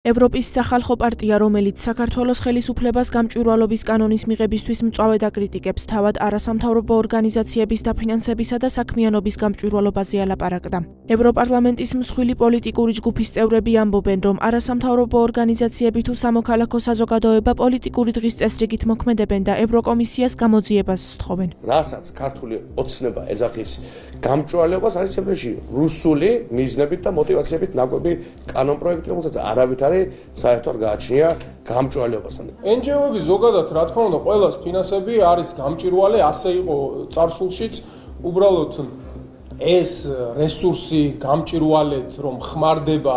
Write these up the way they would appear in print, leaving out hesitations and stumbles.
ევროპის სახალხო პარტია, რომელიც საქართველოს ხელისუფლებას გამჭვირვალობის კანონის მიღებისთვის მწვავედ აკრიტიკებს, თავად არასამთავრობო ორგანიზაციების დაფინანსებისა და საქმიანობის გამჭვირვალობაზე ალაპარაკდა. ევროპარლამენტის მსხვილი პოლიტიკური ჯგუფის წევრები ამბობენ, რომ არასამთავრობო ორგანიზაციები თუ სამოქალაქო საზოგადოება პოლიტიკური დღის წესრიგით მოქმედებენ და ევროკომისიას გამოძიებას სთხოვენ. რასაც ქართული ოცნება ეძახის გამჭვირვალებას არის ევროში რუსული მიზნებით და მოტივაციებით ნაკვები კანონპროექტი, რომელსაც არავითარი საერთოდ გააჩნია გამჭვირვალებასთან. NGO-ები ზოგადად, რა თქმა უნდა, ყველას ფინანსები არის გამჭვირვალე, ასე იყო წარსულშიც, უბრალოდ ეს რესურსი გამჭვირვალედ რომ ხმარდება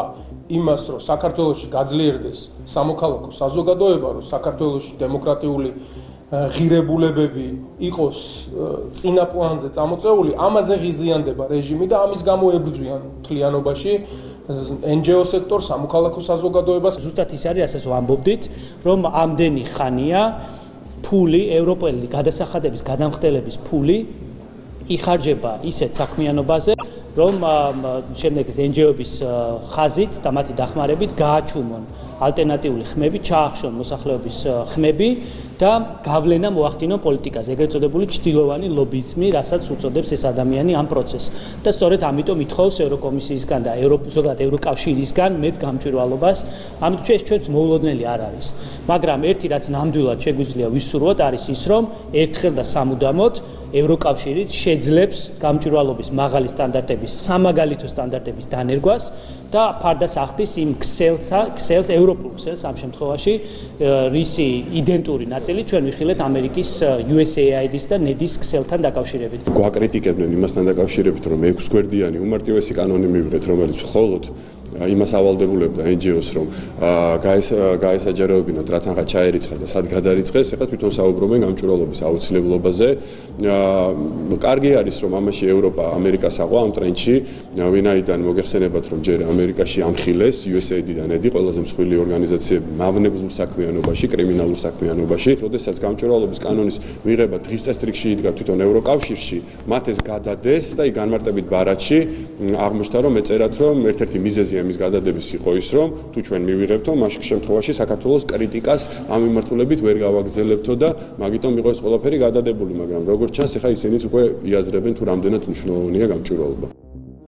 იმას, რომ საქართველოში გაძლიერდეს სამოქალაქო საზოგადოება, რომ საქართველოში დემოკრატიული ღირებულებები იყოს წინა პლანზე წამოწეული, ამაზე ღიზიანდება რეჟიმი და ამის გამო ებრძვიან მთლიანობაში NGO სექტორს, სამოქალაქო საზოგადოებას. ზუსტად ის არის, რასაც ვამბობდით, რომ ამდენი ხანია ფული, ევროპელი გადასახადების გადამხდელების ფული იხარჯება ისეთ საქმიანობაზე, რომ შემდეგ NGO-ების ხაზით და მათი დახმარებით გააჩუმონ ალტერნატიული ხმები, ჩაახშონ მოსახლეობის ხმები და გავლენა მოახდინონ პოლიტიკაზე, ეგრეთ წოდებული ჩრდილოვანი ლობიზმი, რასაც უწოდებს ეს ადამიანი ამ პროცესს. და სწორედ ამიტომ ითხოვს ევროკომისიისგან და ზოგადად ევროკავშირისგან მეტ გამჭვირვალობას. ამიტომ ეს ჩვენს მოულოდნელი არ არის. მაგრამ ერთი რაც ნამდვილად შეგვიძლია ვისურვოთ არის ის, რომ ერთხელ და სამუდამოდ ევროკავშირი შეძლებს გამჭვირვალობის მაღალი სტანდარტების, სამაგალითო სტანდარტების დანერგვას და ფარდას ახდის იმ ქსელს, ევროპულ ქსელს ამ შემთხვევაში, რისი იდენტური ნაწილი ჩვენ ვიხილეთ ამერიკის USAID-ის და NED-ის ქსელთან დაკავშირებით. გვაკრიტიკებდნენ იმასთან დაკავშირებით, რომ 6 გვერდიანი უმარტივესი კანონი მივიღეთ, რომელიც მხოლოდ იმას ავალდებულებდა NGO-ს, რომ გაესაჯაროებინათ რათანხა ჩაერიცხა და სად გადარიცხეს, ეხლა თვითონ საუბრობენ გამჭვირვალობის აუცილებლობაზე. კარგი არის, რომ ამაში ევროპა ამერიკას აყვა ამ ტრენდში, ვინაიდან მოგეხსენებათ, რომ ჯერ ამერიკაში ამხილეს USAID და NED, ყველაზე მსხვილი ორგანიზაციები მავნებლურ საქმიანობაში, კრიმინალურ საქმიანობაში. როდესაც გამჭვირვალობის კანონის მიღება დღის წესრიგში იდგა თვითონ ევროკავშირში, მათ ეს გადადეს და იქ განმარტებით ბარათში აღმოჩნდა, რომ ეწერათ, რომ ერთ-ერთი მიზეზი ამის გადადების იყო ის, რომ თუ ჩვენ მივიღებთო, მაშინ შემთხვევაში საქართველოს კრიტიკას ამ მიმართულებით ვერ გავაგრძელებთო და მაგიტომ იყო ეს ყველაფერი გადადებული, მაგრამ როგორც ჩანს, ეხლა ისინიც უკვე იაზრებენ თუ რამდენად მნიშვნელოვანია გამჭვირვალობა.